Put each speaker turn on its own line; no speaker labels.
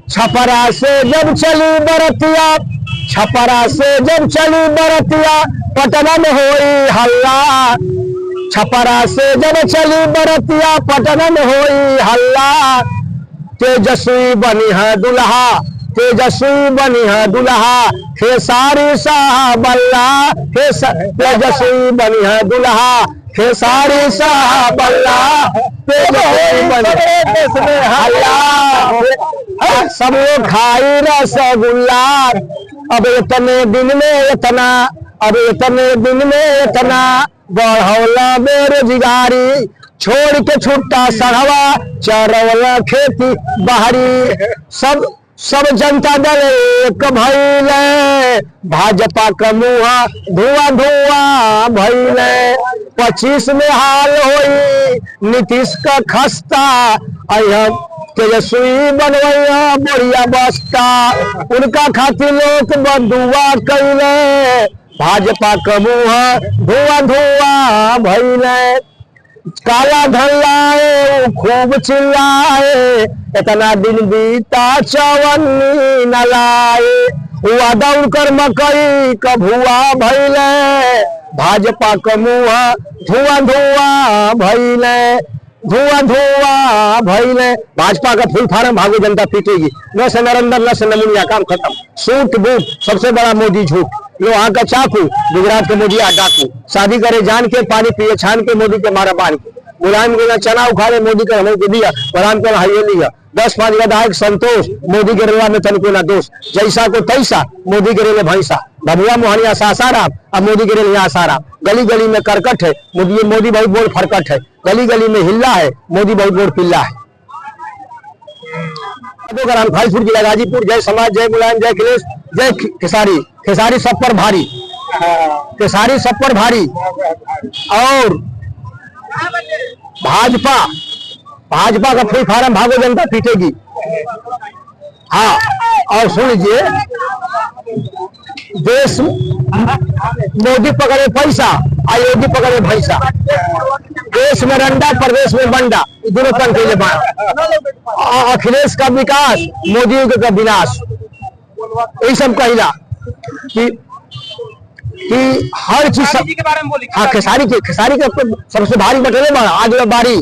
छपरा से जब चली बरतिया, छपरा से जब चली बरतिया, पटना में होई हल्ला। छपरा से जब चली बरतिया, पटना में होई हल्ला। तेजस्वी बनी है दुल्हा, तेजस्वी बनी है दुल्हा, खेसारी शाह बल्ला। तेजस्वी बनी है दुल्हा, खेसारी शाह बल्ला। तेजस्वी बनी हल्ला, सब लोग खाई रसगुल्ला। अब इतने दिन में इतना, अब इतने दिन में इतना बढ़ौला बेरोजगारी। छोड़ के छुट्टा सड़वा, चरवला खेती बाहरी। सब जनता दल एक भइले, भाजपा का मुहा धुआं धुआं भइले। 25 में हाल होई नीतीश का खस्ता, तेजस्वी बनवैया बढ़िया बस्ता। उनका खातिर लोग बदुआ कैले, भाजपा का मुहा धुआं धुआं भइले। काला धन लाए खूब चिल्लाए, इतना दिन बीता चवन्नी न लाए। वादा उनकर मकई का भुआ भइले, भाजपा का मुहा धुआं धुआं भइले, धुआं धुआं भइले। भाजपा का फुल फार्म भागो जनता पीटेगी, न से नरेंद्र न से नमूनिया, काम खत्म। सूट बूट सबसे बड़ा मोदी झूठ, लोहा का चाकू गुजरात के मोदी डाकू। शादी करे जान के, पानी पिए छान के, मोदी के मारा बांध के। मुलायम के चना उखाड़े, मोदी के हमें दिया, प्रधान कर हाइवे लिया। 10-5 विधायक संतोष, मोदी के रेलवा में तनिको ना दोष। जैसा को तैसा, मोदी के रेल भैंसा। भभुआ मोहनिया सासाराम, अब मोदी के रेल यहाँ साराम। गली गली में करकट है, मोदी बहुत बोल फरकट है। गली गली में हिल्ला है, मोदी बहुत बोल पिल्ला है। फलपुर जिला गाजीपुर, जय समाज, जय मुलायम, जय अखिलेश, जय खेसारी। खेसारी सब पर भारी, खेसारी सब पर भारी। और भाजपा का फुल फार्म भागो जनता पीटेगी। हाँ, और सुन लीजिए, देश मोदी पकड़े पैसा, अयोगी पकड़े भैंसा। देश में रंडा, प्रदेश में बंडा, दोनों पर के लिए। अखिलेश का विकास, मोदी का विनाश। यही सब कहिला कि हर चीज। हाँ, खेसारी के सबसे भारी बटले बड़ा आज बारी।